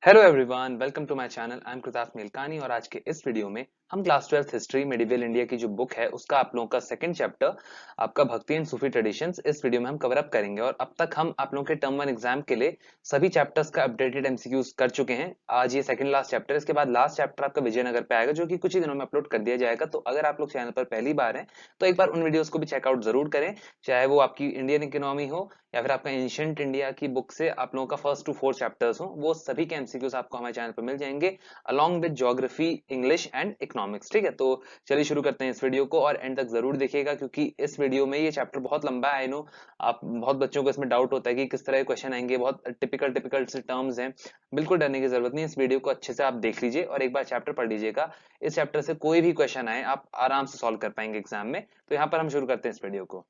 Hello everyone, welcome to my channel. I am Kritarth Melkani और आज के इस वीडियो में हम class 12th history medieval India की जो बुक है उसका आप लोगों का सेकंड चैप्टर आपका भक्ति एंड सूफी ट्रेडिशंस इस वीडियो में हम कवर अप करेंगे। और अब तक हम आप लोगों के टर्म 1 एग्जाम के लिए सभी चैप्टर्स का अपडेटेड एमसीक्यूज कर चुके हैं। आज ये सेकंड लास्ट चैप्टर, इसके बाद लास्ट चैप्टर आपका विजयनगर पे आएगा जो कि कुछ ही दिनों में अपलोड कर दिया जाएगा। तो अगर आप लोग चैनल पर पहली बार हैं तो एक बार उन वीडियोस को भी चेकआउट जरूर करें, चाहे वो आपकी इंडियन इकोनॉमी हो या फिर आपका एंशिएंट इंडिया की बुक से आप लोगों का फर्स्ट टू फोर्थ चैप्टर्स हो, वो सभी के एमसीक्यूज आपको हमारे चैनल पर मिल जाएंगे along with geography, English and economics. ठीक है, तो चलिए शुरू करते हैं इस वीडियो को और एंड तक जरूर देखिएगा क्योंकि इस वीडियो में ये चैप्टर बहुत लंबा है। आई नो आप बहुत बच्चों को इसमें डाउट होता है कि किस तरह के क्वेश्चन आएंगे, बहुत टिपिकल टिपिकल से टर्म्स हैं। बिल्कुल डरने की जरूरत नहीं, इस वीडियो को अच्छे से आप देख लीजिए और एक बार चैप्टर पढ़ लीजिएगा। इस चैप्टर से कोई भी क्वेश्चन आए आप आराम से सॉल्व कर पाएंगे एग्जाम में। तो यहाँ पर हम शुरू करते हैं इस वीडियो को।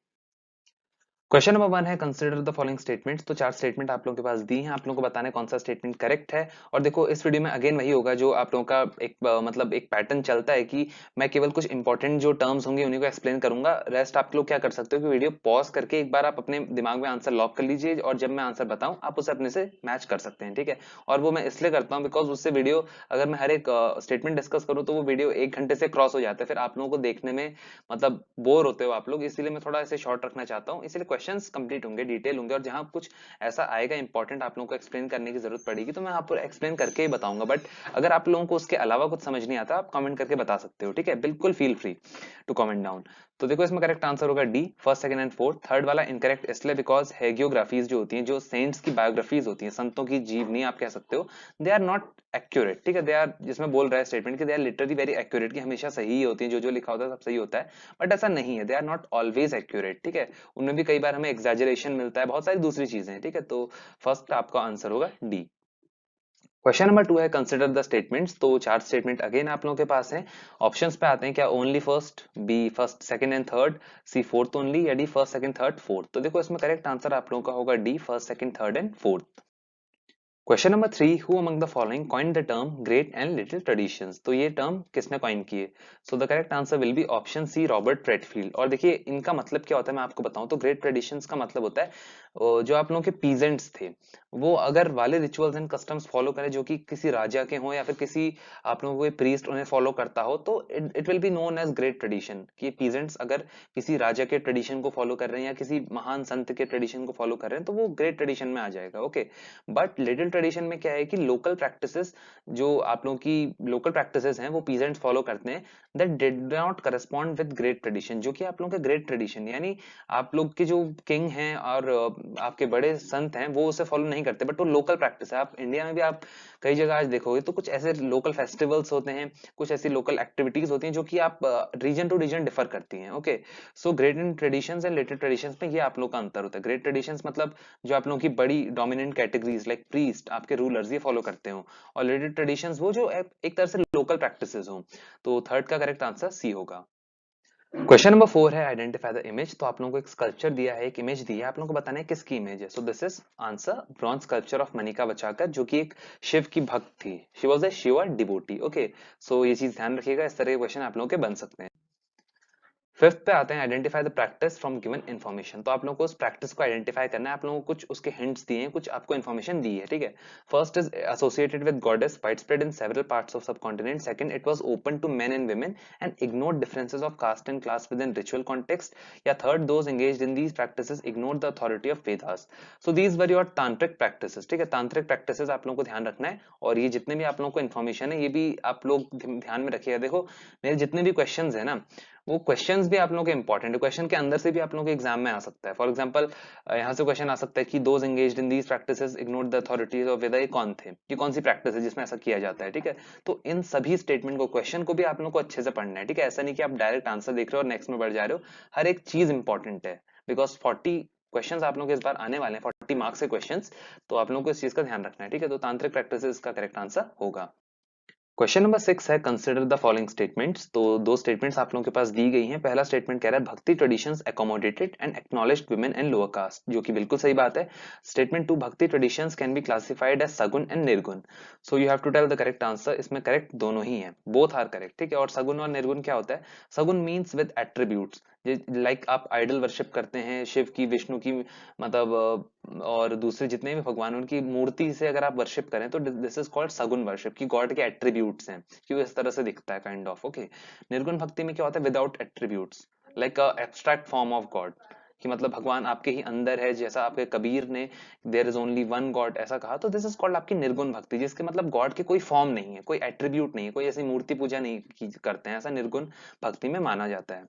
क्वेश्चन नंबर 1 है कंसीडर द फॉलोइंग स्टेटमेंट्स। तो चार स्टेटमेंट आप लोगों के पास दी हैं, आप लोगों को बताना है कौन सा स्टेटमेंट करेक्ट है। और देखो इस वीडियो में अगेन वही होगा जो आप लोगों का एक मतलब एक पैटर्न चलता है कि मैं केवल कुछ इंपॉर्टेंट जो टर्म्स होंगे उन्हीं को एक्सप्लेन करूंगा। रेस्ट आप लोग क्या कर सकते हो कि वीडियो पॉज करके एक बार आप अपने दिमाग में आंसर लॉक कर लीजिए और जब मैं आंसर बताऊं आप उसे अपने से मैच कर सकते हैं। ठीक है, और वो मैं इसलिए करता हूं बिकॉज उससे वीडियो अगर मैं हर एक स्टेटमेंट डिस्कस करूं तो वो वीडियो 1 घंटे से क्रॉस हो जाता है, फिर आप लोगों को देखने में मतलब बोर होते हो आप लोग, इसीलिए मैं थोड़ा ऐसे शॉर्ट रखना चाहता हूँ। इसलिए क्वेश्चंस कंप्लीट होंगे, डिटेल होंगे और जहां कुछ ऐसा आएगा इंपॉर्टेंट आप लोगों को एक्सप्लेन करने की जरूरत पड़ेगी तो मैं आपको एक्सप्लेन करके ही बताऊंगा। बट अगर आप लोगों को उसके अलावा कुछ समझ नहीं आता आप कमेंट करके बता सकते हो। ठीक है, बिल्कुल feel free to comment down. तो देखो इसमें करेक्ट आंसर होगा D, first second and fourth. Third वाला इनकरेक्ट इसलिए बिकॉज हेगियोग्राफीज जो होती हैं, जो सेंट्स की बायोग्राफीज होती हैं, संतों की जीवनी आप कह सकते हो, दे आर नॉट एक्यूरेट। ठीक है, दे आर, जिसमें बोल रहा है स्टेटमेंट कि they are literally very accurate, कि हमेशा सही ही होती है, जो जो लिखा होता है सब सही होता है। बट ऐसा नहीं है, they are not always accurate. ठीक है, उनमें भी कई बार हमें एग्जैजरेशन मिलता है, बहुत सारी दूसरी चीजें हैं। ठीक है, तो फर्स्ट आपका आंसर होगा डी। क्वेश्चन नंबर 2 है कंसिडर द स्टेटमेंट्स। तो चार स्टेटमेंट अगेन आप लोगों के पास हैं। ऑप्शंस पे आते हैं, क्या only first, B first second and third, C fourth only, या D first second third fourth. तो देखो इसमें करेक्ट आंसर आप लोगों का होगा D, first second third and fourth. Question number 3, who among the following coined the term great and little traditions. तो ये टर्म किसने कॉइन किए? So the correct answer will be option C, Robert Redfield. और देखिए इनका मतलब क्या होता है मैं आपको बताऊं तो ग्रेट ट्रेडिशंस का मतलब होता है जो आप लोगों के पीजेंट्स थे वो अगर वाले रिचुअल्स एंड कस्टम्स फॉलो करें जो कि किसी राजा के हो या फिर किसी आप लोगों को प्रीस्ट उन्हें फॉलो करता हो, तो it will be known as great tradition. कि पीजेंट्स अगर किसी राजा के ट्रेडिशन को फॉलो कर रहे हैं या किसी महान संत के ट्रेडिशन को फॉलो कर रहे हैं तो वो ग्रेट ट्रेडिशन में आ जाएगा। ओके, बट लिटिल ट्रेडिशन में क्या है कि लोकल प्रैक्टिसेस, जो आप लोगों की लोकल प्रैक्टिसेस हैं वो पीजेंट्स फॉलो करते हैं, that did not correspond with great tradition, जो कि आप लोगों का ग्रेट ट्रेडिशन यानी आप लोग के जो किंग हैं और आपके बड़े संत हैं वो उसे फॉलो नहीं करते, बट वो लोकल प्रैक्टिस है। आप इंडिया में भी आप कई जगह आज देखोगे तो कुछ ऐसे लोकल फेस्टिवल्स होते हैं, कुछ ऐसी लोकल एक्टिविटीज होती हैं जो कि आप रीजन टू रीजन डिफर करती हैं। Okay, so great in traditions and little traditions में ये आप लोग का अंतर होता है। ग्रेट ट्रेडिशंस मतलब जो आप लोगों की बड़ी डोमिनेंट कैटेगरीज लाइक प्रीस्ट, आपके रूलर्स, ये फॉलो करते हो, और लिटिल ट्रेडिशंस वो जो एक तरह से लोकल प्रैक्टिसेस हो। तो थर्ड का करेक्ट आंसर सी होगा। क्वेश्चन नंबर 4 है आइडेंटिफाई द इमेज। तो आप लोगों को एक स्कल्पचर दिया है, एक इमेज दी है, आप लोगों को बताना है किसकी इमेज है। So this is answer bronze sculpture of Manikkavachakar, जो कि एक शिव की भक्त थी। She was a Shiva devotee. Okay, so ये चीज ध्यान रखिएगा, इस तरह के क्वेश्चन आप लोगों के बन सकते हैं। फिफ्थ पे आते हैं, identify the practice from given information. तो आप लोगों को उस प्रैक्टिस को आइडेंटिफाई करना है, आप लोगों को कुछ उसके हिंट्स दिए हैं, कुछ आपको इन्फॉर्मेशन दी है। ठीक है, first is associated with goddess, wide spread in several parts of subcontinent. Second, it was open to men and women and ignored differences of caste and class within ritual context. या third, those engaged in these practices ignored the authority of Vedas. So these were your tantric practices. ठीक है, तांत्रिक practices आप लोगों को ध्यान रखना है, और ये जितने भी आप लोगों को इन्फॉर्मेशन है ये भी आप लोग ध्यान में रखिएगा। देखो मेरे जितने भी क्वेश्चंस है ना, वो क्वेश्चंस भी आप लोगों के इंपॉर्टेंट है, क्वेश्चन के अंदर से भी आप लोगों के एग्जाम में आ सकता है। फॉर एग्जांपल यहाँ से क्वेश्चन आ सकता है कि those engaged in these practices ignore the authorities of Veda, ये कौन थे, ये कौन सी प्रैक्टिस है जिसमें ऐसा किया जाता है। ठीक है, तो इन सभी स्टेटमेंट को, क्वेश्चन को भी आप लोगों को अच्छे से पढ़ना है। ठीक है, ऐसा नहीं कि आप डायरेक्ट आंसर देख रहे हो और नेक्स्ट में बढ़ जा रहे हो, हर एक चीज इंपॉर्टेंट है। बिकॉज 40 क्वेश्चंस आप लोगों के इस बार आने वाले हैं, 40 मार्क्स के क्वेश्चंस, तो आप लोगों को इस चीज का ध्यान रखना है। ठीक है, तो तांत्रिक प्रैक्टिसेस का करेक्ट आंसर होगा। क्वेश्चन नंबर 6 है कंसिडर द फॉलोइंग स्टेटमेंट्स। तो दो स्टेटमेंट्स आप लोगों के पास दी गई हैं। पहला स्टेटमेंट कह रहा है bhakti traditions accommodated and acknowledged women and lower caste, जो कि बिल्कुल सही बात है। Statement 2, bhakti traditions can be classified as sagun and nirgun. So you have to tell the correct answer. इसमें करेक्ट दोनों ही है, बोथ आर करेक्ट। ठीक है, और सगुन और निर्गुण क्या होता है? सगुन मीन्स विद एट्रीब्यूट्स, लाइक आप आइडल वर्शिप करते हैं शिव की, विष्णु की, मतलब और दूसरे जितने भी भगवान उनकी मूर्ति से अगर आप वर्शिप करें तो दिस इज कॉल्ड सगुन वर्शिप, की गॉड के एट्रीब्यूट्स हैं कि वो इस तरह से दिखता है काइंड ऑफ। ओके, निर्गुण भक्ति में क्या होता है, without attributes, like a abstract form of God, कि मतलब भगवान आपके ही अंदर है, जैसा आपके कबीर ने there is only one God ऐसा कहा, तो दिस इज कॉल्ड आपकी निर्गुण भक्ति, जिसके मतलब गॉड के कोई फॉर्म नहीं है, कोई एट्रीब्यूट नहीं है, कोई ऐसी मूर्ति पूजा नहीं करते हैं, ऐसा निर्गुण भक्ति में माना जाता है।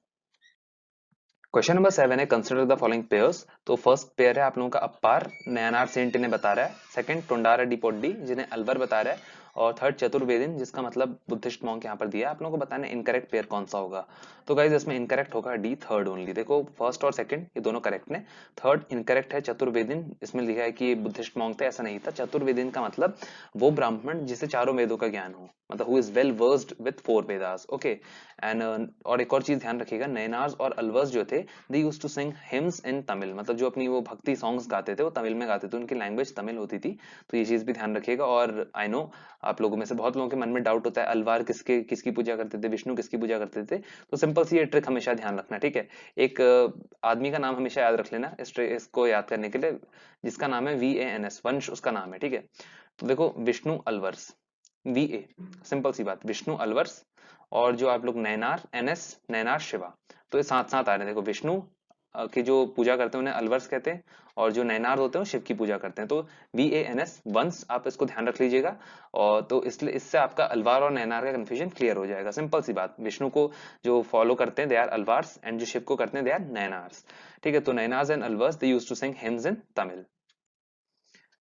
क्वेश्चन नंबर 7 है कंसिडर द फॉलोइंग पेयर्स। तो फर्स्ट पेयर है आप लोगों का अप्पार, नयनार सेंट इन्हें बता रहा है, सेकंड टोंडारा डिपोड्डी जिन्हें अलवर बता रहा है, और थर्ड चतुर्वेदिन जिसका मतलब बुद्धिस्ट मॉन्क यहाँ पर दिया है। आप लोगों को बताना है इनकरेक्ट पेयर कौन सा होगा। तो गाइज इसमें इनकरेक्ट होगा डी, थर्ड ओनली। देखो फर्स्ट और सेकंड ये दोनों करेक्ट ने, थर्ड इनकरेक्ट है चतुर्वेदिन, इसमें लिखा है कि ये बुद्धिस्ट मॉन्क थे, ऐसा नहीं था। चतुर्वेदिन का मतलब वो ब्राह्मण जिसे चारों वेदों का ज्ञान हो, मतलब who is well versed with four Vedas. Okay, and और एक और चीज ध्यान रखिएगा, नयनार्स और अलवर्स जो थे they used to sing hymns in Tamil, मतलब जो अपनी वो भक्ति सॉन्ग्स गाते थे वो तमिल में गाते थे, उनकी लैंग्वेज तमिल होती थी। तो ये चीज भी ध्यान रखिएगा। और आई नो आप लोगों में से बहुत लोगों के मन में डाउट होता है अलवार किसकी पूजा करते थे, विष्णु किसकी पूजा करते थे। तो सिंपल सी ये ट्रिक हमेशा ध्यान रखना, ठीक है। एक आदमी का नाम हमेशा याद रख लेना इसको याद करने के लिए, जिसका नाम है VANS, वंश उसका नाम है, ठीक है। तो देखो विष्णु अलवर्स, VA, सिंपल सी बात, विष्णु अलवर्स, और जो आप लोग नैनार NS, नैनार शिवा। तो ये साथ साथ आ रहे हैं, देखो विष्णु की जो पूजा करते हैं उन्हें अलवर्स कहते हैं, और जो नैनार होते हैं वो शिव की पूजा करते हैं। तो VANS वंश, आप इसको ध्यान रख लीजिएगा। और तो इसलिए इससे आपका अलवार और नैनार का कंफ्यूजन क्लियर हो जाएगा। सिंपल सी बात, विष्णु को जो फॉलो करते हैं दे आर अलवार्स, एंड जो शिव को करते हैं दे आर नैनार्स, ठीक है। तो Nayanars and Alvars they used to sing hymns in Tamil.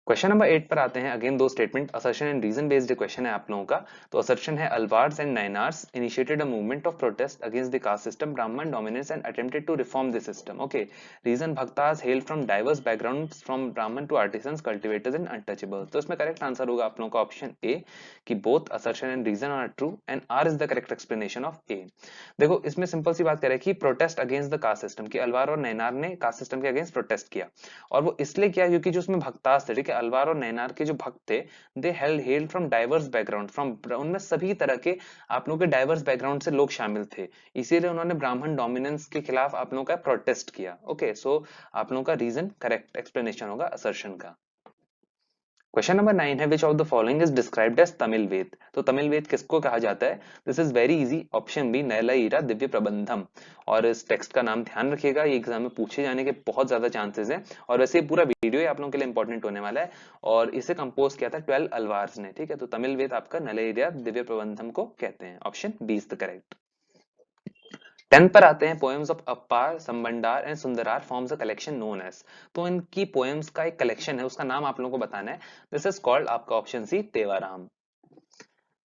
Question number 8 पर आते हैं। अगेन दो statement, assertion and reason based question है आप लोगों का। तो असर्शन है Alvars and Nayanars initiated a movement of protest against the caste system, Brahmin dominance and attempted to reform the system. Okay, reason bhaktas hail from diverse backgrounds from Brahmin to artisans, cultivators and untouchables. तो इसमें correct answer होगा आप लोगों का option A, कि both assertion and reason are true and R is the correct explanation of A. देखो इसमें simple सी बात करें कि protest against the caste system, की अलवार और नैनार ने कास्ट सिस्टम के अगेंस्ट प्रोटेस्ट किया, और वो इसलिए किया क्योंकि जो उसमें भक्तास थे, ठीक है, अलवार और नैनार के जो भक्त थे, they hail from diverse background, from उनमें सभी तरह के आप लोगों के डाइवर्स बैकग्राउंड से लोग शामिल थे, इसीलिए उन्होंने ब्राह्मण डोमिनेंस के खिलाफ आप लोगों का प्रोटेस्ट किया। ओके, सो आप लोगों का रीजन करेक्ट एक्सप्लेनेशन होगा असर्शन का। क्वेश्चन नंबर 9 है which of the following is described as Tamil Veda. तो तमिल वेद किसको कहा जाता है? This is very easy, option B Nalayira Divya Prabandham. और इस टेक्स्ट का नाम ध्यान रखिएगा, ये एग्जाम में पूछे जाने के बहुत ज्यादा चांसेस हैं, और वैसे पूरा वीडियो आप लोगों के लिए इंपॉर्टेंट होने वाला है। और इसे कंपोज किया था 12 अलवार्स ने, ठीक है। तो तमिल वेद आपका नैलाईरा दिव्य प्रबंधम को कहते हैं, option B is the correct. 10 पर आते हैं। Poems of Appar, Sambandar and Sundarar forms a collection known as. तो इनकी पोएम्स का एक कलेक्शन है, उसका नाम आप लोगों को बताना है। दिस इज कॉल्ड आपका option C Tevaram.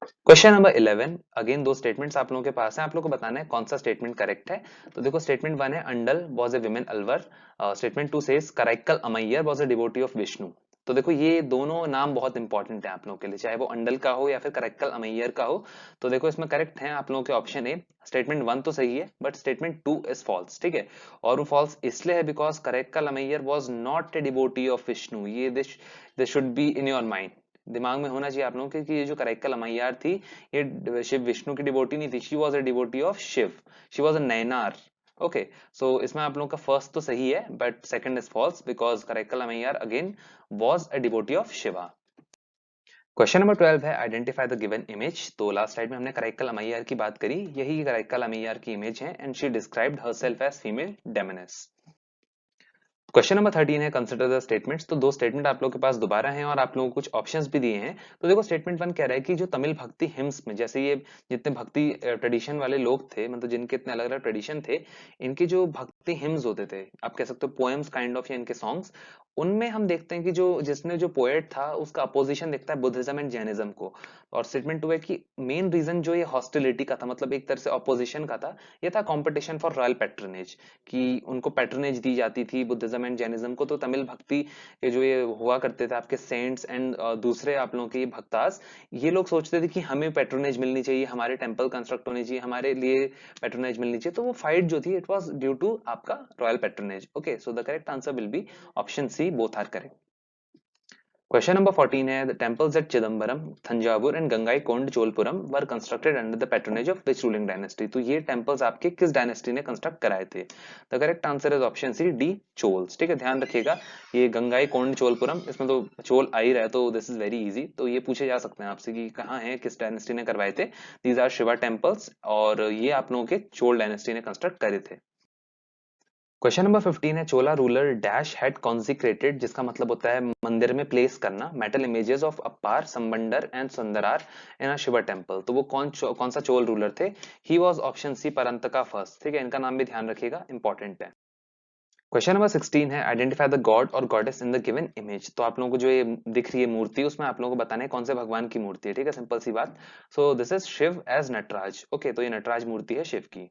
Question number 11, again दो स्टेटमेंट्स आप लोगों के पास है, आप लोगों को बताना है कौन सा स्टेटमेंट करेक्ट है। तो देखो स्टेटमेंट 1 है Andal was a women Alvar, statement 2 says Karaikal Ammaiyar was a devotee of Vishnu. तो देखो ये दोनों नाम बहुत इंपॉर्टेंट है आप लोगों के लिए, चाहे वो अंडल का हो या फिर कराइकल अमैयर का हो। तो देखो इसमें करेक्ट है आप लोगों के ऑप्शन ए, स्टेटमेंट 1 तो सही है बट स्टेटमेंट 2 इज फॉल्स, ठीक है। और वो फॉल्स इसलिए है because Karaikal Ammaiyar was not a devotee of Vishnu. ये this should be in your mind, दिमाग में होना चाहिए आप लोगों के कि ये जो कराइकल अमैयार थी ये शिव विष्णु की डिवोटी नहीं थी, she was a devotee of Shiva, she was a Nayanar. Okay, so इसमें आप लोगों का फर्स्ट तो सही है but second is false because Karaikal Ammaiyar again was a devotee of Shiva. Question number 12 है आइडेंटिफाई द गिवन इमेज। तो लास्ट स्लाइड में हमने कराइकल अमैयार की बात करी, यही कराइकल अमैयार की इमेज है, and she described herself as female demoness. Question number 13 है कंसिडर द स्टेटमेंट्स। तो दो स्टेटमेंट आप लोगों के पास दोबारा हैं और आप लोगों को कुछ ऑप्शंस भी दिए हैं। तो देखो स्टेटमेंट 1 कह रहा है कि जो तमिल भक्ति हिम्स में, जैसे ये जितने भक्ति ट्रेडिशन वाले लोग थे, मतलब जिनके इतने अलग अलग ट्रेडिशन थे, इनके जो भक्ति हिम्स होते थे, आप कह सकते हो पोएम्स काइंड ऑफ, या इनके सॉन्ग्स, उनमें हम देखते हैं कि जो जिसने जो पोएट था उसका अपोजिशन दिखता है बुद्धिज्म एंड जैनिज्म को। और स्टेटमेंट 2 है कि मेन रीजन जो ये हॉस्टिलिटी का था, मतलब एक तरह से अपोजिशन का था, ये था कॉम्पिटिशन फॉर रॉयल पैट्रनेज, कि उनको पैट्रनेज दी जाती थी बुद्धिज्म एंड जैनिज्म को। तो तमिल भक्ति के जो ये हुआ करते थे आपके सेंट्स एंड दूसरे आप लोगों के भक्तास, ये लोग सोचते थे कि हमें पैट्रोनेज मिलनी चाहिए, हमारे टेंपल कंस्ट्रक्ट होने चाहिए, हमारे लिए पैट्रोनेज मिलनी चाहिए। तो वो फाइट जो थी इट वाज ड्यू टू आपका royal patronage. Okay, so the correct answer will be option C, both are correct. Question number 14 है the temples at Chidambaram, Thanjavur and Gangai Konda Cholapuram were constructed under the patronage of which ruling dynasty. तो ये temples आपके किस dynasty ने construct कराए थे? The correct answer is option C, D, Cholas. ठीक है, ध्यान रखिएगा ये गंगाई कोंड चोलपुरम, इसमें तो चोल आ ही रहा है, तो दिस इज वेरी इजी। तो ये पूछे जा सकते हैं आपसे कि कहाँ है, किस डायनेस्टी ने करवाए थे। दीज आर शिवा टेम्पल्स और ये आप लोगों के चोल डायनेस्टी ने कंस्ट्रक्ट करे थे। क्वेश्चन नंबर 15 है चोला रूलर डैश हैड कॉन्सिक्रेटेड, जिसका मतलब होता है मंदिर में प्लेस करना, metal images of Appar, Sambandar and Sundarar in a Shiva temple. तो वो कौन सा चोल रूलर थे? He was option C, Parantaka first. ठीक है, इनका नाम भी ध्यान रखिएगा, इंपॉर्टेंट है। क्वेश्चन नंबर 16 है आइडेंटिफाई द गॉड और goddess in the given image. तो आप लोगों को जो ये दिख रही है मूर्ति, उसमें आप लोगों को बताना है कौन से भगवान की मूर्ति है। ठीक है, सिंपल सी बात। So this is Shiva as Nataraj. Okay, तो ये नटराज मूर्ति है शिव की।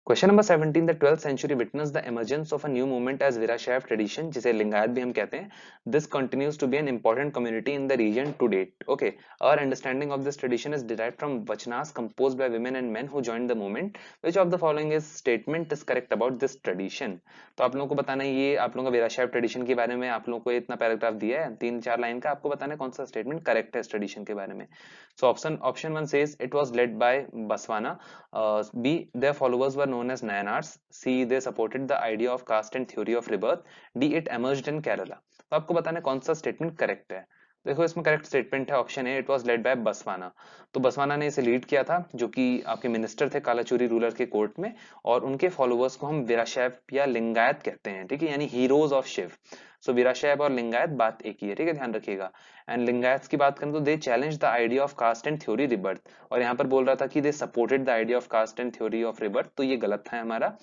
Question number 17 the 12th century witnessed the emergence of a new movement as Virashaiv tradition, जिसे लिंगायत भी हम कहते हैं. This continues to be an important community in the region to date. Okay, our understanding of this tradition is derived from vachanas composed by women and men who joined the movement. Which of the following is statement is correct about this tradition? तो आप लोगों को बताना है, ये आप लोगों का वीराशैव ट्रेडिशन के बारे में आप लोगों को इतना पैराग्राफ दिया है 3-4 लाइन का, आपको बताना है कौन सा स्टेटमेंट करेक्ट है इस ट्रेडिशन के बारे में। So option 1 says it was led by Baswana. B, their followers were known as Nayanars. C, they supported the idea of caste and theory of rebirth. D, it emerged in Kerala. तो आपको बताना है कौन सा statement correct है। देखो इसमें correct statement है option A, it was led by Basavanna. तो बसवाना ने इसे लीड किया था, जो कि आपके मिनिस्टर थे कालाचूरी रूलर के कोर्ट में, और उनके फॉलोअर्स को हम वीराशैव या लिंगायत कहते हैं। ठीक है, यानी हीरोज ऑफ शिव। सो वीराशैव और लिंगायत बात एक ही है। ठीक है, ध्यान रखिएगा। एंड लिंगायत की बात करें तो they challenge the idea of caste and theory rebirth, और यहाँ पर बोल रहा था कि they supported the idea of caste and theory of rebirth, तो ये गलत था हमारा।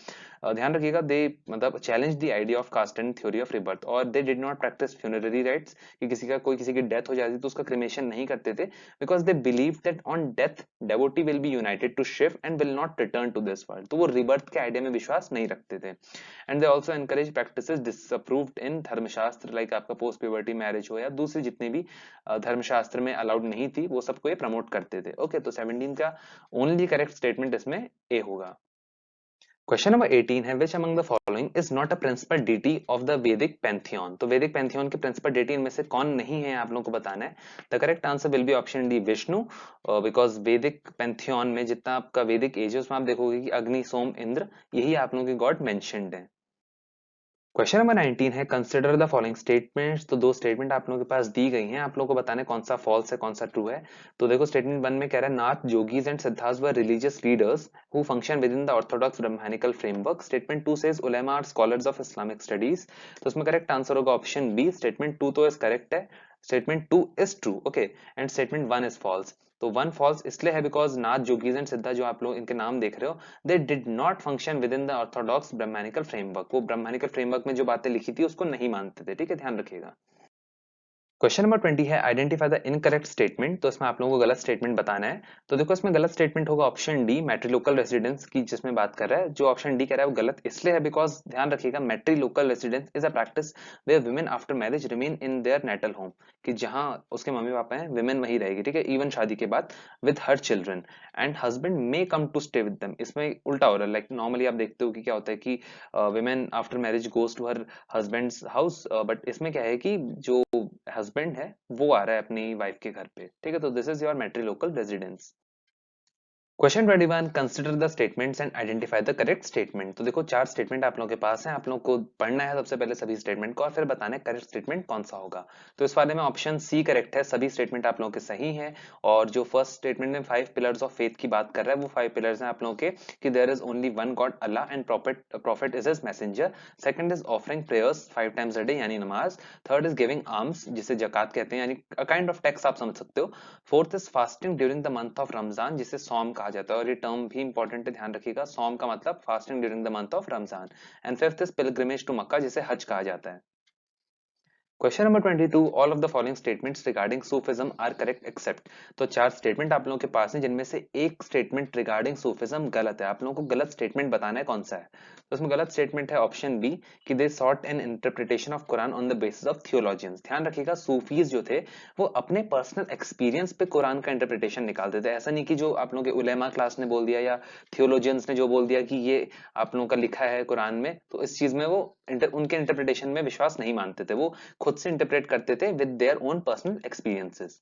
ध्यान रखिएगा, दे मतलब challenge the idea of caste and theory of rebirth, और they did not practise funerary rites, कि किसी की डेथ हो जाती तो उसका क्रिमेशन नहीं करते थे, because they believe that on death devotee will be united to Shiva and will not return to this world. तो वो रिबर्थ के आइडिया में विश्वास नहीं रखते थे। And they also encourage practices disapproved in Dharmashastra, like आपका पोस्ट प्यूबर्टी मैरिज हो या दूसरी जितनी भी धर्मशास्त्र में अलाउड नहीं थी, वो सबको ये प्रमोट करते थे। ओके, तो 17 का ओनली करेक्ट स्टेटमेंट इसमें ए होगा। क्वेश्चन नंबर 18 है which among the following is not a principal deity of the Vedic pantheon. तो वैदिक पैंथियन के प्रिंसिपल डीटी इनमें से कौन नहीं है, आप लोगों को बताना है। The correct answer will be option D, Vishnu, because वैदिक पैंथियन में जितना आपका वैदिक एज है उसमें आप देखोगे कि अग्नि, सोम, इंद्र, यही आप लोगों के गॉड मेंशन्ड है। क्वेश्चन नंबर 19 है कंसिडर द फॉलोइंग स्टेटमेंट्स। तो दो स्टेटमेंट आप लोगों के पास दी गई हैं, आप लोगों को बताने कौन सा फॉल्स है कौन सा ट्रू है। तो देखो स्टेटमेंट 1 में कह रहा है नाथ, जोगीज and Siddharth were religious leaders who function within the orthodox Brahmanical framework. Statement 2 says उलेमा are scholars of Islamic studies. तो इसमें करेक्ट आंसर होगा ऑप्शन बी, स्टेटमेंट 2 तो इज करेक्ट है, statement 2 is true. Okay, and statement 1 is false. तो 1 false इसलिए है because नाथ, जोगीज एंड सिद्धा जो आप लोग इनके नाम देख रहे हो, they did not function within the orthodox Brahmanical framework. वो ब्रह्मानिकल फ्रेमवर्क में जो बातें लिखी थी उसको नहीं मानते थे। ठीक है, ध्यान रखिएगा। क्वेश्चन नंबर 20 है आइडेंटिफाई द इनकरेक्ट स्टेटमेंट। तो इसमें आप लोगों को गलत स्टेटमेंट बताना है। तो देखो इसमें गलत स्टेटमेंट होगा ऑप्शन डी, मैट्रिलोकल रेसिडेंस की जिसमें बात कर रहा है। जो ऑप्शन डी कह रहा है वो गलत इसलिए है बिकॉज ध्यान रखिएगा matrilocal residence is a practice where women after marriage remain in their natal home, कि जहां उसके मम्मी पापा हैं वुमेन वहीं रहेगी। ठीक है, इवन शादी के बाद with her children and husband may come to stay with them. इसमें उल्टा हो रहा है, लाइक नॉर्मली आप देखते हो कि क्या होता है कि women after marriage goes to her husband's house, but इसमें क्या है कि जो हस्बैंड है वो आ रहा है अपनी वाइफ के घर पे। ठीक है, तो this is your matrilocal residence. Question 21 consider the statements and identify the correct statement. तो देखो 4 स्टेटमेंट आप लोगों के पास हैं, आप लोगों को पढ़ना है सबसे पहले सभी स्टेटमेंट को और फिर बताना है करेक्ट स्टेटमेंट कौन सा होगा। तो इस वाले में ऑप्शन सी करेक्ट है, सभी स्टेटमेंट आप लोगों के सही हैं। और जो फर्स्ट स्टेटमेंट में 5 पिलर्स ऑफ फेथ की बात कर रहा है, वो 5 पिलर्स हैं आप लोगों के कि there is only one God Allah and prophet is his messenger. Second is offering prayers 5 times a day यानी नमाज। थर्ड इज गिविंग आर्म्स जिसे जकात कहते हैं यानी अ काइंड ऑफ टैक्स आप समझ सकते हो। Fourth is fasting during the month of Ramzan जिसे सौम कहा जाता है, और ये टर्म भी इंपॉर्टेंट है, ध्यान रखिएगा। सौम का मतलब fasting during the month of Ramzan. And fifth is pilgrimage to Mecca जिसे हज कहा जाता है। Question number 22 all of the following statements regarding Sufism are correct except. तो 4 स्टेटमेंट आप लोगों के पास हैं जिनमें से एक स्टेटमेंट रिगार्डिंग सूफिज्म गलत है। आप लोगों को गलत स्टेटमेंट बताना है कौन सा है। तो उसमें गलत स्टेटमेंट है ऑप्शन बी कि they sought an interpretation of Quran on the basis of theologians. ध्यान रखिएगा सूफीज जो थे वो अपने पर्सनल एक्सपीरियंस पे कुरान का इंटरप्रिटेशन निकालते थे। ऐसा नहीं कि जो आप लोगों के उलेमा क्लास ने बोल दिया या थियोलॉजियंस ने जो बोल दिया कि ये आप लोगों का लिखा है कुरान में, तो इस चीज में वो उनके इंटरप्रिटेशन में विश्वास नहीं मानते थे। वो खुद से इंटरप्रेट करते थे with their own personal experiences.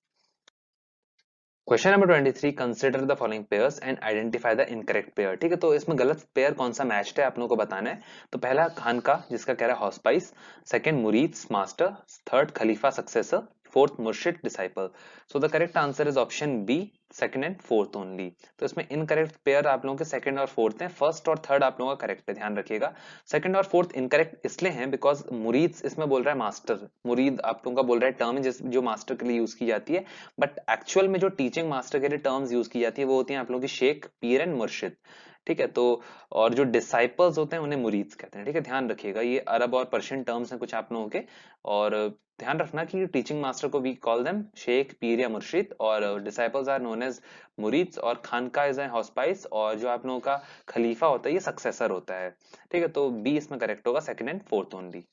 Question number 23, consider the following pairs and identify the incorrect pair. ठीक है, तो इसमें गलत पेयर कौन सा मैच्ड है आप लोगों को बताना है। तो पहला खान का, जिसका कह रहा है हॉस्पाइस, सेकंड मुरीद मास्टर, थर्ड खलीफा सक्सेसर, फोर्थ मुर्शिद disciple. So the correct answer is option B, second and fourth only. तो इसमें इनकरेक्ट पेयर आप लोगों के सेकंड और फोर्थ हैं, फर्स्ट और थर्ड आप लोगों का करेक्ट है, ध्यान रखिएगा। सेकंड और फोर्थ इनकरेक्ट इसलिए हैं बिकॉज मुरीद इसमें बोल रहा है मास्टर, मुरीद आप लोगों का बोल रहा है टर्म जो मास्टर के लिए यूज की जाती है, बट एक्चुअल में जो टीचिंग मास्टर के लिए टर्म्स यूज की जाती है वो होती है आप लोगों की शेख, पीर एंड मुर्शिद। ठीक है, तो और जो डिसाइपल्स होते हैं उन्हें मुरीद कहते हैं। ठीक है, ध्यान रखिएगा, ये अरब और पर्शियन टर्म्स हैं कुछ आप लोगों के। और ध्यान रखना कि टीचिंग मास्टर को वी कॉल देम शेख, पीर या मुर्शिद, और डिसाइपल्स आर नोन एज मुरीद, और खानका इज हॉस्पाइस, और जो आप लोगों का खलीफा होता है ये सक्सेसर होता है। ठीक है, तो बी इसमें करेक्ट होगा, second and fourth only.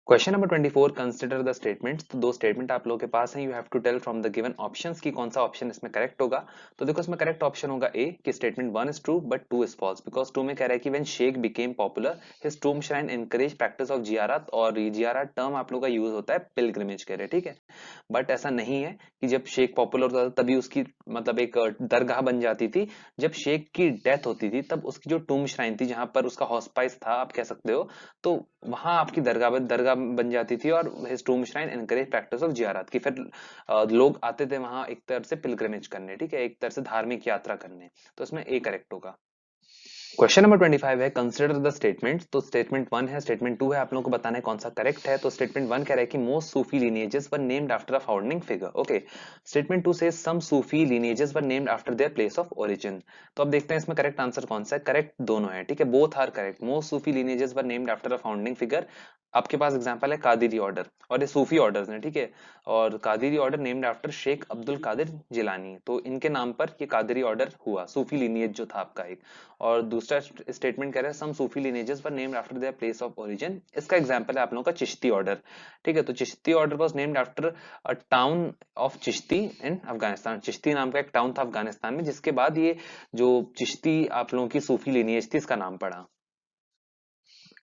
Question number 24, consider the statements. तो दो स्टेटमेंट आप लोगों के पास हैं, you have to tell from the given options की कौन सा ऑप्शन इसमें करेक्ट होगा। तो देखो इसमें करेक्ट ऑप्शन होगा ए, कि statement 1 is true but 2 is false, because 2 में कह रहा है कि when Sheikh became popular his tomb shrine encourage practice of ziyarat, और जियारत टर्म आप लोगों का यूज होता है पिलग्रिमेज के लिए। ठीक है, बट ऐसा नहीं है कि जब शेख पॉपुलर होता था तभी उसकी मतलब एक दरगाह बन जाती थी। जब शेख की डेथ होती थी तब उसकी जो टूम श्राइन थी, जहां पर उसका हॉस्पाइस था आप कह सकते हो, तो वहां आपकी दरगाह बन जाती थी, और his tomb shrine encourage practice of ziyarat की, फिर लोग आते थे वहां एक तरह से पिलग्रिमेज करने। ठीक है, एक तरह से धार्मिक यात्रा करने। तो इसमें ए करेक्ट होगा। क्वेश्चन नंबर 25 है, कंसिडर द स्टेटमेंट। तो स्टेटमेंट 1 है, स्टेटमेंट 2 है, आप लोगों को बताना है कौन सा करेक्ट है। तो स्टेटमेंट 1 कह रहा है कि most Sufi lineages were named after a founding figure. Okay, statement 2 से सम Sufi lineages were named after their place of origin. तो अब देखते हैं इसमें करेक्ट आंसर कौन सा है। करेक्ट दोनों है, ठीक है, both are correct. Most Sufi lineages were named after a founding figure, आपके पास एग्जांपल है कादिरी ऑर्डर, और ये सूफी ऑर्डर्स हैं। ठीक है, और Qadiri order named after Sheikh Abdul Qadir Jilani, तो इनके नाम पर ये कादिरी ऑर्डर हुआ, सूफी lineage जो था आपका एक। और दूसरा स्टेटमेंट कह रहा है some Sufi lineages were named after their place of origin. इसका एग्जांपल है आप लोगों का चिश्ती ऑर्डर। ठीक है, तो Chishti order was named after a town of Chishti in Afghanistan. Chishti नाम का एक टाउन था अफगानिस्तान में, जिसके बाद ये जो चिश्ती आप लोगों की सूफी lineage थी इसका नाम पड़ा।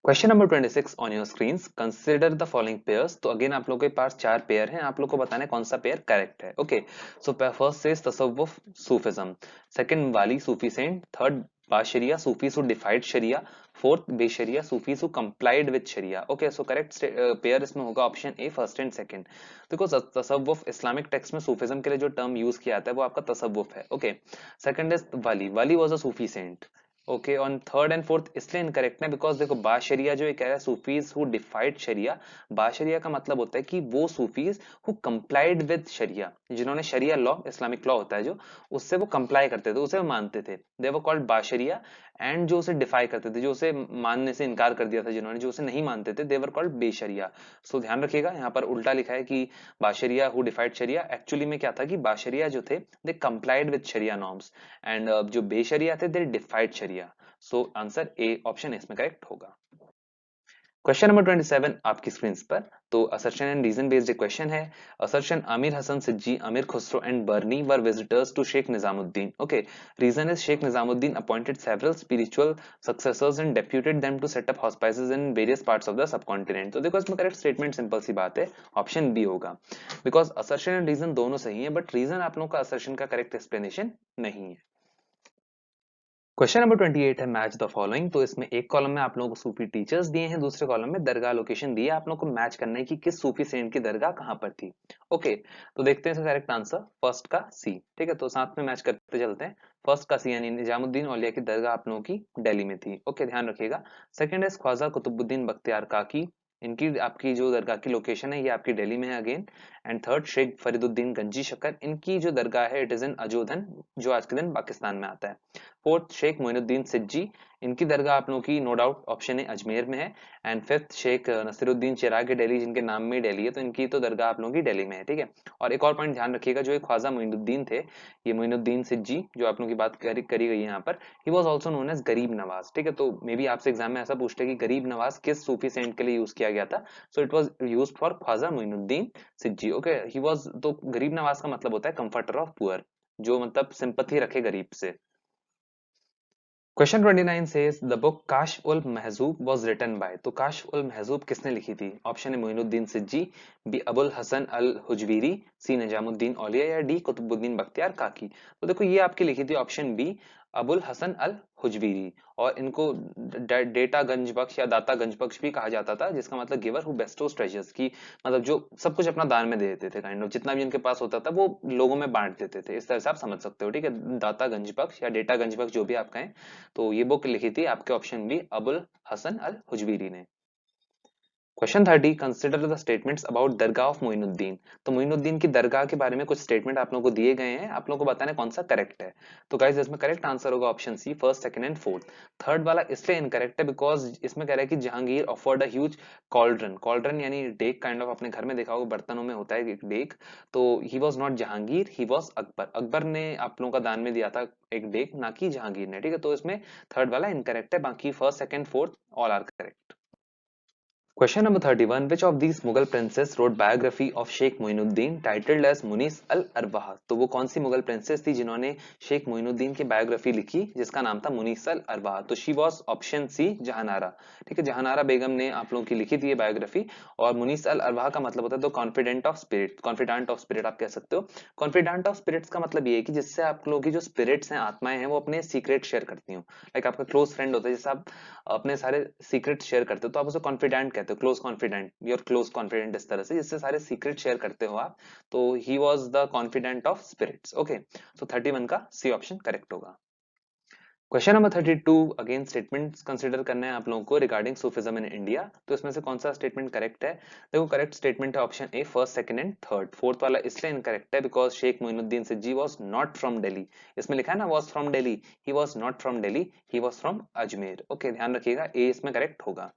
Question number 26 on your screen, consider the following pairs. तो अगेन आप लोगों के पास चार पेयर हैं, आप लोग को बताना है कौन सा पेयर करेक्ट है। ओके, सो फर्स्ट से तसव्वुफ सूफिज्म, सेकंड वाली सूफी सेंट, थर्ड बाशरिया सूफी सु डिफाइड शरिया, फोर्थ बेशरिया सूफी सु complied with sharia. Okay, so correct pair इसमें होगा option A, first and second. देखो तसव्वुफ इस्लामिक टेक्स्ट में सूफिज्म के लिए जो टर्म यूज किया जाता है वो आपका तसव्वुफ है। ओके, सेकंड इज वाली, वाली was a Sufi saint. Okay, on third and fourth इसलिए इनकरेक्ट है बिकॉज देखो बाशरिया जो ये कह रहा है सूफीज हु डिफाइड शरिया, बाशरिया का मतलब होता है कि वो सूफीज हु कंप्लाइड विद शरिया, जिन्होंने शरिया लॉ, इस्लामिक लॉ होता है जो, उससे वो कंप्लाई करते थे, उसे वो मानते थे, दे वर कॉल्ड बाशरिया। एंड जो उसे डिफाई करते थे, जो उसे मानने से इनकार कर दिया था जिन्होंने, जो उसे नहीं मानते थे, दे वर कॉल्ड बेशरिया। सो ध्यान रखिएगा, यहाँ पर उल्टा लिखा है कि बाशरिया हु डिफाइड शरिया, एक्चुअली में क्या था कि बाशरिया जो थे they complied with sharia norms, and जो बेशरिया थे they defied sharia. So answer A option इसमें करेक्ट होगा। क्वेश्चन नंबर 27 आपकी स्क्रीन पर। तो assertion and reason based question है। Assertion, Amir Hasan Sijzi, Amir Khusro and Barni were visitors to Sheikh Nizamuddin. Okay, reason is Sheikh Nizamuddin appointed several spiritual successors and deputed them to set up hospices in various parts of the subcontinent. तो देखो इसमें correct statement simple सी बात है, option B होगा, because assertion and reason दोनों सही है, बट रीजन आप लोगों का असर्शन का करेक्ट एक्सप्लेनेशन नहीं है। क्वेश्चन नंबर 28 है, मैच द फॉलोइंग। तो इसमें एक कॉलम में आप लोगों को सूफी टीचर्स दिए हैं, दूसरे कॉलम में दरगाह लोकेशन दी है, आप लोगों को मैच करना है कि किस सूफी सेंट की दरगाह कहां पर थी। ओके, तो देखते हैं इसका करेक्ट आंसर, फर्स्ट का सी। ठीक है, तो साथ में मैच करते चलते हैं। फर्स्ट का सी यानी निजामुद्दीन औलिया की दरगाह आप लोगों की दिल्ली में थी। ओके, ध्यान रखिएगा। सेकंड है ख्वाजा कुतुबुद्दीन बख्तियार काकी, इनकी आपकी जो दरगाह की लोकेशन है ये आपकी दिल्ली में है again. And third Sheikh Fariduddin Ganji Shakkar, इनकी जो दरगाह है इट इज इन अजोधन, जो आज के दिन पाकिस्तान में आता है। फोर्थ शेख मोइनुद्दीन सिज्जी, इनकी दरगाह आप लोगों की नो डाउट ऑप्शन है अजमेर में है। एंड फिफ्थ शेख नसीरुद्दीन चिराग दिल्ली, जिनके नाम में दिल्ली है, तो इनकी तो दरगाह आप लोगों की दिल्ली में है। ठीक है, और एक और पॉइंट ध्यान रखिएगा, जो ख्वाजा मोइनुद्दीन थे, ये मोइनुद्दीन सिज्जी जो आप लोगों की बात करी गई है यहाँ पर, he was also known as Garib Nawaz. ठीक है, तो मे बी आपसे एग्जाम में ऐसा पूछते हैं कि गरीब नवाज किस सूफी सेंट के लिए यूज किया गया था। So it was used for Khwaja Moinuddin Sijzi. Okay, he was, तो गरीब नवाज का मतलब होता है कंफर्टर ऑफ पुअर, जो मतलब सिंपथी रखे गरीब से। क्वेश्चन 29 says the book काश उल महजूब was written by। तो काश उल महजूब किसने लिखी थी? ऑप्शन है मोइनुद्दीन सिज्जी, बी अबुल हसन अल हुजवीरी, सी निजामुद्दीन औलिया या डी कुतुबुद्दीन बख्तियार काकी। तो देखो ये आपकी लिखी थी ऑप्शन बी अबुल हसन अल हुजवीरी, और इनको डेटा गंज बख्श या दाता गंज बख्श भी कहा जाता था, जिसका मतलब गिवर हु बेस्टोज ट्रेजर्स की, मतलब जो सब कुछ अपना दान में दे देते थे, काइंड ऑफ जितना भी उनके पास होता था वो लोगों में बांट देते थे। इस तरह से आप समझ सकते हो, ठीक है, दाता गंज बख्श या डेटा गंज बख्श जो भी आप कहें। तो ये बुक लिखी थी आपके ऑप्शन बी अबुल हसन अल हुजवीरी ने। Question 30, consider the statements about Dargah of Moinuddin. तो मोइनुद्दीन की दरगाह के बारे में कुछ स्टेटमेंट आप लोगों को दिए गए हैं, आप लोगों को बताना है कौन सा करेक्ट है। तो गाइस इसमें करेक्ट आंसर होगा option C, first second and fourth. Third वाला इसलिए इनकरेक्ट है बिकॉज इसमें कह रहा है कि Jahangir offered a huge cauldron, cauldron यानी डेक, काइंड ऑफ आपने घर में देखा होगा बर्तनों में होता है एक डेक। तो he was not Jahangir, he was Akbar, Akbar ने आप लोगों का दान में दिया था एक डेक, ना कि जहांगीर ने, ठीक है। तो इसमें थर्ड वाला इनकरेक्ट है, बाकी first second fourth all are correct. Question number 31. Which of these Mughal princess wrote biography of Sheikh Moinuddin titled as Munis al Arwah? तो वो कौन सी मुगल प्रिंसेस थी जिन्होंने शेख मोइनुद्दीन की बायोग्राफी लिखी जिसका नाम था मुनीस अल अरवाह? तो she was option C Jahanara, ठीक है, जहानारा बेगम ने आप लोगों की लिखी थी ये बायोग्राफी। और मुनीस अल अरवाह का मतलब होता है तो confident of spirit, confident of spirit आप कह सकते हो। कॉन्फिडेंट ऑफ स्पिरिट्स का मतलब ये है कि जिससे आप लोगों की जो स्पिरिट्स हैं, आत्माएं हैं, वो अपने सीक्रेट शेयर करती हो। लाइक आपका क्लोज फ्रेंड होता है, जैसे आप अपने सारे सीक्रेट शेयर करते हो तो आप उसे कॉन्फिडेंट कहते हो, close confident, your close confident, इस तरह से जिससे सारे सीक्रेट शेयर करते हो आप। तो he was the confident of spirits. Okay, so 31 का सी ऑप्शन करेक्ट होगा। Question number 32, again statements consider करना है आप लोगों को रिगार्डिंग सूफिज्म इन इंडिया। तो इसमें से कौन सा स्टेटमेंट करेक्ट है? देखो करेक्ट स्टेटमेंट है option A, first second and third. Fourth वाला इसलिए इनकरेक्ट है because Sheikh Moinuddin Sijzi was not from Delhi. इसमें लिखा है ना was from Delhi, he was not from Delhi, he was from Ajmer. Okay, ध्यान रखिएगा, ए इसमें करेक्ट होगा।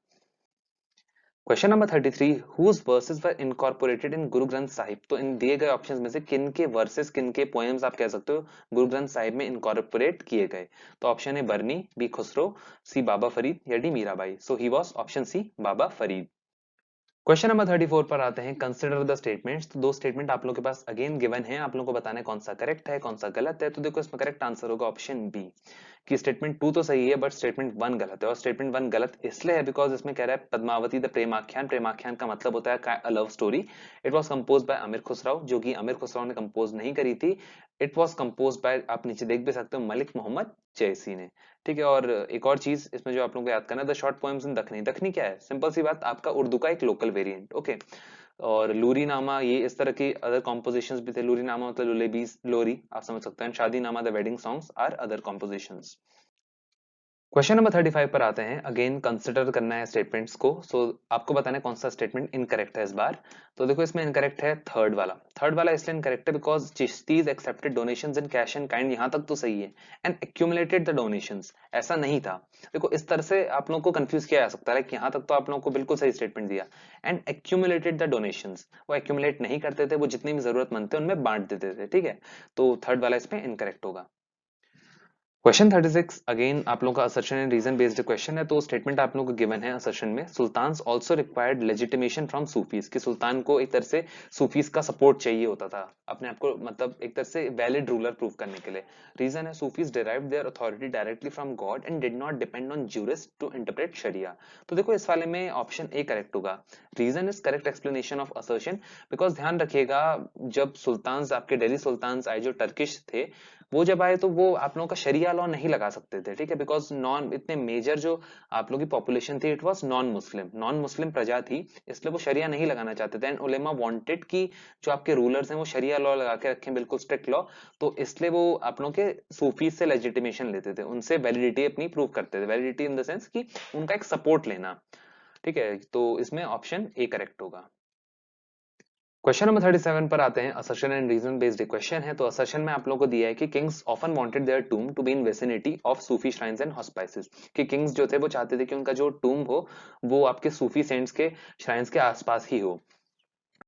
Question number 33, whose verses were incorporated in Guru Granth Sahib. तो इन दिए गए ऑप्शंस में से किन के वर्सेस, किन के पोएम्स आप कह सकते हो गुरु ग्रंथ साहिब में इनकॉर्पोरेट किए गए? तो ऑप्शन है बरनी, बी खुसरो, सी बाबा फरीद या D Mirabai. So he was option C Baba Farid. Question number 34 पर आते हैं, कंसिडर द स्टेटमेंट्स। तो दो स्टेटमेंट आप लोगों के पास अगेन गिवन है, आप लोगों को बताना है कौन सा करेक्ट है कौन सा गलत है। तो देखो इसमें करेक्ट आंसर होगा ऑप्शन बी, कि स्टेटमेंट 2 तो सही है बट स्टेटमेंट 1 गलत है। और स्टेटमेंट 1 गलत इसलिए है बिकॉज इसमें कह रहा है पद्मावती द प्रेमाख्यान, प्रेमाख्यान का मतलब होता है a love story. It was composed by Amir Khusrau, जो कि आमिर खुसराव ने कंपोज नहीं करी थी। इट वाज कंपोज बाय, आप नीचे देख भी सकते हो, मलिक मोहम्मद जैसी ने, ठीक है। और एक और चीज इसमें जो आप लोगों को याद करना है, the short poems in Dakhni, Dakhni क्या है? सिंपल सी बात, आपका उर्दू का एक लोकल वेरिएंट। ओके, और लूरी नामा, ये इस तरह की अदर कॉम्पोजिशंस भी थे। लूरी नामा मतलब लुलेबीज, लोरी आप समझ सकते हैं। Shadi Nama the wedding songs are other compositions. Question number 35 पर आते हैं, अगेन कंसिडर करना है स्टेटमेंट्स को। सो आपको बताना है कौन सा स्टेटमेंट इनकरेक्ट है इस बार। तो देखो इसमें इनकरेक्ट है थर्ड वाला। थर्ड वाला इसलिए इनकरेक्ट है because Chishtis accepted donations in cash and kind, यहां तक तो सही है, एंड एक्यूमुलेटेड द डोनेशंस, ऐसा नहीं था। देखो इस तरह से आप लोगों को कंफ्यूज किया जा सकता है कि यहां तक तो आप लोगों को बिल्कुल सही स्टेटमेंट दिया, एंड एक्यूमुलेटेड द डोनेशंस, वो एक्यूमुलेट नहीं करते थे, वो जितनी भी जरूरतमंद थे उनमें बांट देते थे, ठीक है। तो थर्ड वाला इसमें इनकरेक्ट होगा। क्वेश्चन 36, अगेन आप लोगों का assertion and reason based question है। तो स्टेटमेंट आप लोगों को गिवन है असर्शन में, sultan also required legitimation from Sufis, कि सुल्तान को एक तरह से सूफीज का सपोर्ट चाहिए होता था अपने आप को, मतलब एक तरह से वैलिड रूलर प्रूव करने के लिए। रीजन है Sufis derived their authority directly from God and did not depend on jurist to interpret sharia. तो देखो इस वाले में ऑप्शन ए करेक्ट होगा, reason is correct explanation of assertion. Because ध्यान रखिएगा, जब सुल्तान आपके दिल्ली सुल्तान आए जो टर्किश थे, वो जब आए तो वो आप लोगों का शरिया लॉ नहीं लगा सकते थे, ठीक है। बिकॉज नॉन, इतने मेजर जो आप लोगों की पॉपुलेशन थी, it was non Muslim, non Muslim प्रजा थी, इसलिए वो शरिया नहीं लगाना चाहते थे। एंड उलेमा वांटेड कि जो आपके रूलर्स हैं वो शरिया लॉ लगा के रखें, बिल्कुल स्ट्रिक्ट लॉ। तो इसलिए वो आप लोगों के सूफी से लेजिटिमेशन लेते थे, उनसे वैलिडिटी अपनी प्रूव करते थे, वैलिडिटी इन द सेंस कि उनका एक सपोर्ट लेना, ठीक है। तो इसमें ऑप्शन ए करेक्ट होगा। क्वेश्चन नंबर 37 पर आते हैं, assertion and reason based question है। तो असर्शन में आप लोगों को दिया है कि kings often wanted their tomb to be in vicinity of Sufi shrines and hospices, कि किंग्स जो थे वो चाहते थे कि उनका जो टूम हो वो आपके सूफी सेंट्स के श्राइन्स के आसपास ही हो।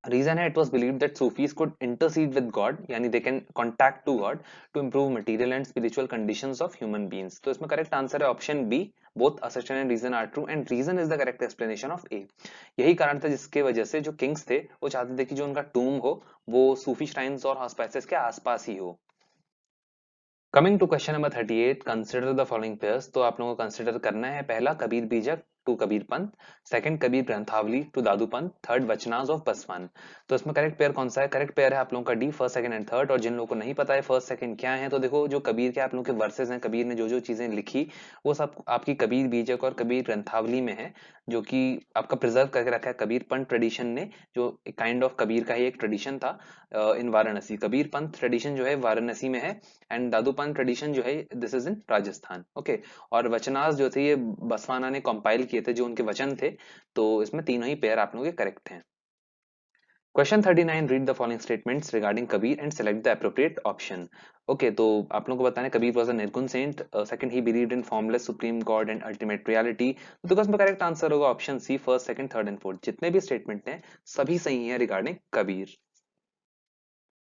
रीजन है, it was believed that Sufis could intercede with God, यानी they can contact to God to improve material and spiritual conditions of human beings. तो इसमें करेक्ट आंसर है option B, both assertion and reason are true and reason is the correct explanation of A. यही कारण था जिसके वजह से जो किंग्स थे वो चाहते थे कि जो उनका टूम हो वो सूफी श्राइन्स और हॉस्पाइसेस के आसपास ही हो। Coming to question number 38, consider the following pairs. तो आप लोगों को कंसिडर करना है, पहला कबीर बीजक to Kabir Panth, second Kabir Granthavali to दादू पंथ, थर्ड वचनाज ऑफ बसवान। तो इसमें करेक्ट पेयर कौन सा है? करेक्ट पेयर है आप लोगों का D, first second and third. और जिन लोगों को नहीं पता है फर्स्ट सेकंड क्या है, तो देखो जो कबीर के आप लोगों के वर्सेस हैं, कबीर ने जो जो चीजें लिखी वो सब आपकी कबीर बीजक और कबीर ग्रंथावली में है, जो कि आपका प्रिजर्व करके रखा है कबीर पंथ ट्रेडिशन ने, जो काइंड ऑफ कबीर का ही एक ट्रेडिशन था इन वाराणसी। कबीर पंथ ट्रेडिशन जो है वाराणसी में है, एंड दादूपंथ ट्रेडिशन जो है this is in Rajasthan. Okay, और वचनास जो थे ये बसवाना ने कंपाइल किए थे, जो उनके वचन थे। तो इसमें तीनों ही पेयर आप लोगों के करेक्ट हैं। Question 39, read the following statements regarding Kabir and select the appropriate option. Okay, तो आप लोगों को बताना है Kabir was a nirgun saint, second he believed in formless supreme God and ultimate reality. तो इसमें करेक्ट आंसर होगा option C, first second third and fourth. जितने भी स्टेटमेंट हैं सभी सही हैं रिगार्डिंग कबीर।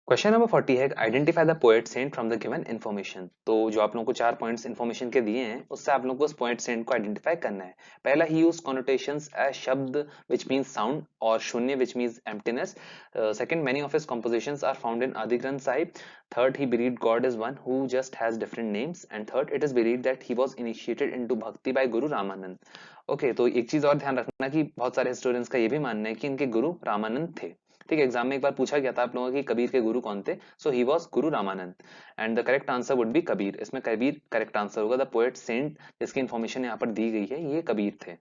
क्वेश्चन नंबर 40 है, identify the poet Saint from the given information. तो जो आप लोगों को 4 पॉइंट्स इन्फॉर्मेशन के दिए हैं उससे आप लोगों को उस पोएट सेंट को आइडेंटिफाई करना है। पहला, he used connotations as shabd which means sound, और shunya which means emptiness. Second, many of his compositions are found in Adi Granth Sahib. Third, he believed God is one who just has different names. And third, it is believed that he was initiated into bhakti by Guru Ramanand. Okay, तो एक चीज और ध्यान रखना कि बहुत सारे historians का ये भी मानना है कि इनके गुरु रामानंद थे। ठीक है, एग्जाम में एक बार पूछा गया था आप लोगों की कबीर के गुरु कौन थे, सो he was Guru Ramanand, and the correct answer would be Kabir. इसमें कबीर करेक्ट आंसर होगा। द पोएट सेंट जिसकी इन्फॉर्मेशन यहाँ पर दी गई है ये कबीर थे।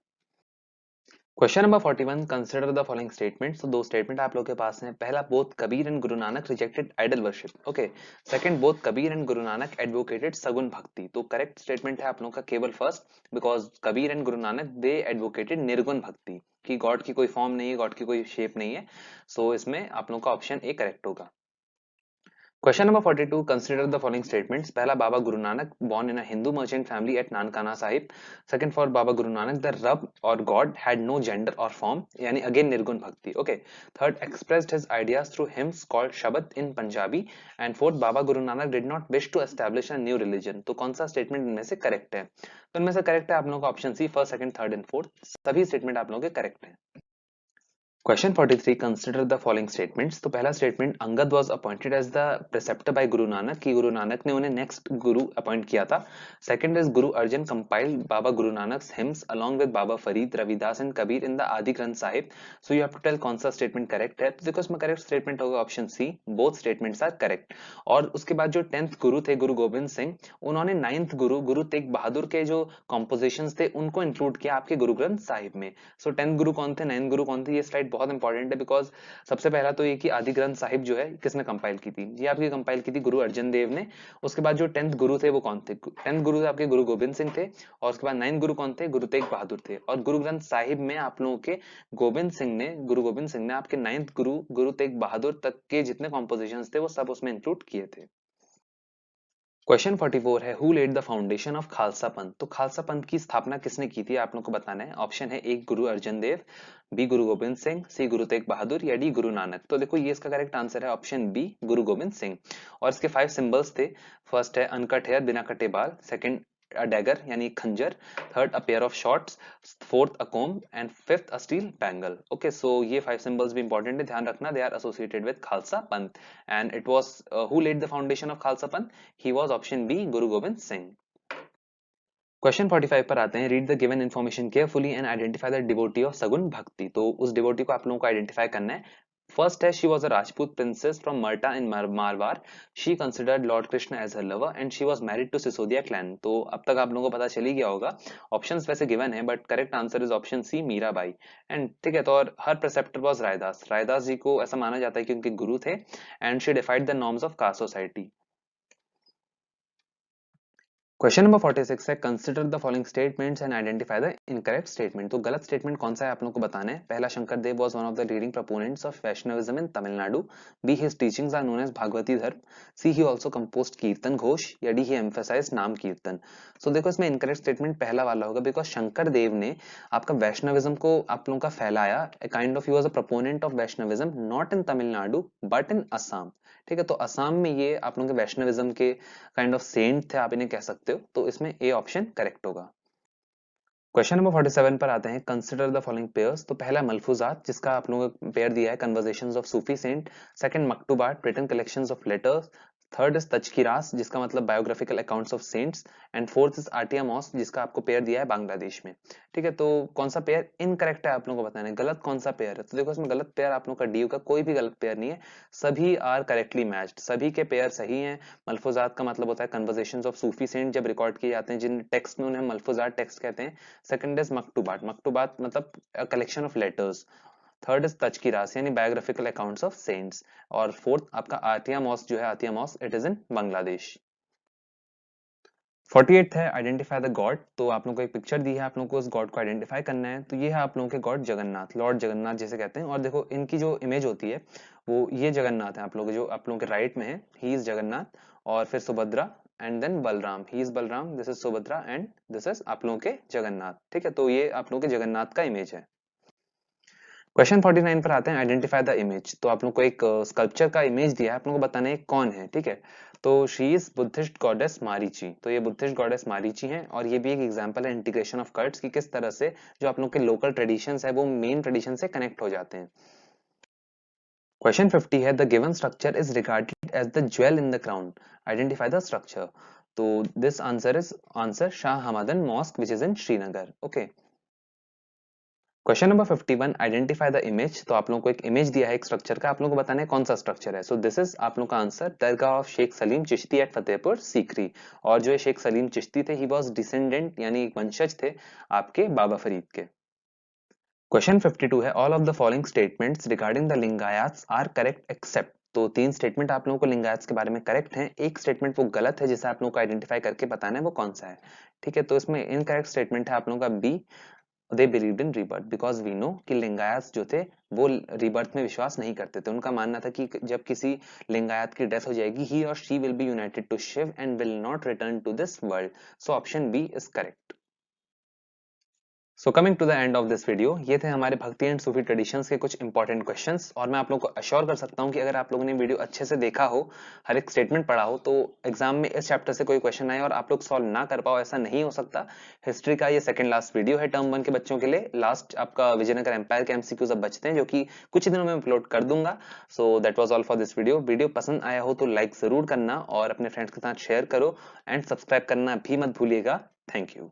Question number 41, consider the following statements. तो दो स्टेटमेंट आप लोग के पास हैं। पहला, both Kabir and Guru Nanak rejected idol worship. Okay, second, both Kabir and Guru Nanak advocated सगुन भक्ति। तो करेक्ट स्टेटमेंट है आप लोगों का केवल first, because Kabir and Guru Nanak they advocated निर्गुण भक्ति, कि गॉड की कोई फॉर्म नहीं है, गॉड की कोई शेप नहीं है। सो इसमें आप लोगों का ऑप्शन ए करेक्ट होगा। Question number 42, consider the following statements. पहला, Baba Guru Nanak born in a Hindu merchant family at Nankana Sahib. Second, for Baba Guru Nanak the Rab और God had no gender or form, यानी again nirgun bhakti. Okay, third, expressed his ideas through hymns called shabad in Punjabi. And fourth, Baba Guru Nanak did not wish to establish a new religion। तो कौन सा statement इनमें से correct है? तो इनमें से करेक्ट है आप लोगों का option C, first second third and fourth. सभी स्टेटमेंट आप लोगों के करेक्ट है। Question 43, consider the following statements. तो पहला statement, Angad was appointed as the preceptor by Guru Nanak, कि गुरु नानक ने उन्हें नेक्स्ट गुरु अपॉइंट किया था। Second is, Guru Arjan compiled Baba Guru Nanak's hymns along with Baba Farid, Ravidas and Kabir in the Adi Granth Sahib. So you have to tell कौन सा स्टेटमेंट करेक्ट है। तो देखो इसमें करेक्ट स्टेटमेंट होगा option C, both statements are correct. और उसके बाद जो 10th गुरु थे गुरु गोविंद सिंह, उन्होंने 9th गुरु गुरु तेग बहादुर के जो कॉम्पोजिशंस थे उनको इंक्लूड किया आपके गुरु ग्रंथ साहिब में। सो 10th गुरु कौन थे, 9th गुरु कौन थे, ये स्लाइड बहुत इंपॉर्टेंट है, बिकॉज सबसे पहला तो ये कि आदि ग्रंथ साहिब जो है किसने कंपाइल की थी, ये आपकी कंपाइल की थी गुरु अर्जन देव ने। उसके बाद जो 10th गुरु थे वो कौन थे, 10th गुरु थे आपके गुरु गोविंद सिंह थे। और उसके बाद 9th गुरु कौन थे, गुरु तेग बहादुर थे। और गुरु ग्रंथ साहिब में आप लोगों के गुरु गोविंद सिंह ने आपके 9th गुरु गुरु तेग बहादुर तक के जितने कॉम्पोजिशन थे वो सब उसमें इंक्लूड किए थे। क्वेश्चन 44 है, who led the foundation of Khalsa Panth. तो खालसा पंथ की स्थापना किसने की थी आप लोग को बताना है। ऑप्शन है, एक गुरु अर्जन देव, बी गुरु गोविंद सिंह, सी गुरु तेग बहादुर, या डी गुरु नानक। तो देखो ये इसका करेक्ट आंसर है ऑप्शन बी, गुरु गोविंद सिंह। और इसके 5 सिंबल्स थे। फर्स्ट है अनकट हेयर, बिना कटे बाल। सेकंड, अ डैगर यानी खंजर। Third, a pair of shorts. Fourth, a comb. And fifth, a steel bangle. Okay, so ये 5 सिंबल्स भी इंपॉर्टेंट है, ध्यान रखना, they are associated with Khalsa Panth. And it was who led the foundation of Khalsa Panth, he was option B, Guru Govind Singh. Question 45 पर आते हैं, read the given information carefully and identify the devotee of सगुन भक्ति। तो उस डिवोटी को आप लोगों को आइडेंटिफाई करना है। फर्स्ट है, she was a Rajput princess from Merta in Marwar. She considered lord Krishna as her lover and she was married to Sisodia clan. तो अब तक आप लोगों को पता चल ही गया होगा। ऑप्शंस वैसे गिवन है but correct answer is option C, Mirabai. And ठीक है, तो और her preceptor was Raidas. Raidas ji को ऐसा माना जाता है कि उनके गुरु थे। And she defied the norms of caste society. Question number 46 है, consider the following statements and identify the incorrect statement. तो गलत स्टेटमेंट कौन सा है आप लोगों को बताना है। पहला, Shankar Dev was one of the leading proponents of Vaishnavism in Tamil Nadu. B, his teachings are known as Bhagavati Dharma. C, he also composed कीर्तन घोष, या डी, ही एम्फसाइज्ड नाम कीर्तन। सो देखो इसमें इनकरेक्ट स्टेटमेंट पहला वाला होगा, बिकॉज शंकर देव ने आपका वैष्णविज्म को आप लोगों का फैलाया। Kind of he was a proponent of Vaishnavism not in Tamil Nadu but in Assam. ठीक है, तो असम में ये आप लोगों के वैष्णविज्म के काइंड ऑफ सेंट थे, आप इन्हें कह सकते हो। तो इसमें ए ऑप्शन करेक्ट होगा। क्वेश्चन नंबर 47 पर आते हैं, कंसिडर द फॉलोइंग पेयर्स। तो पहला, मलफूजात, जिसका आप लोगों को पेयर दिया है conversations of Sufi saint. Second, maktubat, written collections of letters. Third is tazkiras जिसका मतलब biographical accounts of saints, and fourth is Atiya mosque जिसका आपको पेयर दिया है बांग्लादेश में। ठीक है, तो कौन सा पेयर इनकरेक्ट है आप लोगों को बताना है, गलत कौन सा पेयर है। तो देखो इसमें गलत पेयर आप लोगों का डी का कोई भी गलत पेयर नहीं है, सभी आर करेक्टली मैच्ड, सभी के पेयर सही हैं। मलफूजात का मतलब होता है कन्वर्सेशंस ऑफ सूफी सेंट जब रिकॉर्ड किए जाते हैं जिन टेक्स्ट में, उन्हें मलफूजात टेक्स्ट कहते हैं। सेकंड इज मकतूबात, मकतूबात मतलब collection of letters. Third is tazkiras यानी बायोग्राफिकल अकाउंट्स ऑफ सेंट्स। और फोर्थ आपका आतिया मॉस्क जो है, Atiya mosque it is in Bangladesh. 48 है आइडेंटिफाई द गॉड। तो आप लोगों को एक पिक्चर दी है, आप लोगों को उस गॉड को आइडेंटिफाई करना है। तो ये है आप लोगों के गॉड जगन्नाथ, लॉर्ड जगन्नाथ जैसे कहते हैं। और देखो इनकी जो इमेज होती है वो ये जगन्नाथ है, आप लोग जो आप लोगों के राइट में है, ही इज जगन्नाथ। और फिर Subhadra and then Balaram, he is Balaram, this is Subhadra and this is आप लोगों के जगन्नाथ। ठीक है, तो ये आप लोगों के जगन्नाथ का इमेज है। क्वेश्चन 49 पर आते हैं, आइडेंटिफाई द इमेज। तो आप लोग को एक स्कल्पचर का इमेज दिया है, आप लोगों को बताना है कौन है। ठीक है, तो she is Buddhist goddess Marichi. तो ये बुद्धिस्ट गॉडेस मारीची हैं, और ये भी एक एग्जांपल है इंटीग्रेशन ऑफ कल्ट्स की किस तरह से जो आप लोग के लोकल ट्रेडिशंस है वो मेन ट्रेडिशन से कनेक्ट हो जाते हैं। क्वेश्चन 50 है, the given structure is regarded as the jewel in the crown, identify the structure. तो this answer is answer Shah Hamadan mosque which is in Srinagar. Okay, question number 51, identify the image. तो आप लोगों को एक इमेज दिया है एक स्ट्रक्चर का, आप लोगों को बताना है कौन सा स्ट्रक्चर है। सो दिस इज आप लोगों का answer, dargah of Sheikh Salim Chishti at Fatehpur Sikri. और जो शेख सलीम चिश्ती थे, ही वाज डिसेंडेंट यानी वंशज थे आपके बाबा फरीद के। क्वेश्चन 52 है, all of the following statements regarding the Lingayats are correct except. तो तीन स्टेटमेंट आप लोगों को लिंगायत्स के बारे में करेक्ट हैं, एक स्टेटमेंट वो गलत है जिसे आप लोगों को आइडेंटिफाई करके बताना है वो कौन सा है। ठीक है, तो इसमें इनकरेक्ट स्टेटमेंट है आप लोगों का B, they believed in rebirth, because we know कि लिंगायत जो थे वो रीबर्थ में विश्वास नहीं करते थे। उनका मानना था कि जब किसी लिंगायत की डेथ हो जाएगी, ही और she will be united to Shiva and will not return to this world. So option B is correct. So coming to the end of this video, ये थे हमारे भक्ति एंड सूफी ट्रेडिशंस के कुछ इंपॉर्टेंट क्वेश्चंस। और मैं आप लोगों को अश्योर कर सकता हूं कि अगर आप लोगों ने वीडियो अच्छे से देखा हो, हर एक स्टेटमेंट पढ़ा हो, तो एग्जाम में इस चैप्टर से कोई क्वेश्चन आए और आप लोग सॉल्व ना कर पाओ, ऐसा नहीं हो सकता। हिस्ट्री का ये सेकंड लास्ट वीडियो है टर्म 1 के बच्चों के लिए। लास्ट आपका विजयनगर एम्पायर के एमसीक्यूज अब बचते हैं, जो कि कुछ दिनों में अपलोड कर दूंगा। So that was all for this video. Video पसंद आया हो तो लाइक जरूर करना और अपने फ्रेंड्स के साथ शेयर करो, एंड सब्सक्राइब करना भी मत भूलिएगा। Thank you.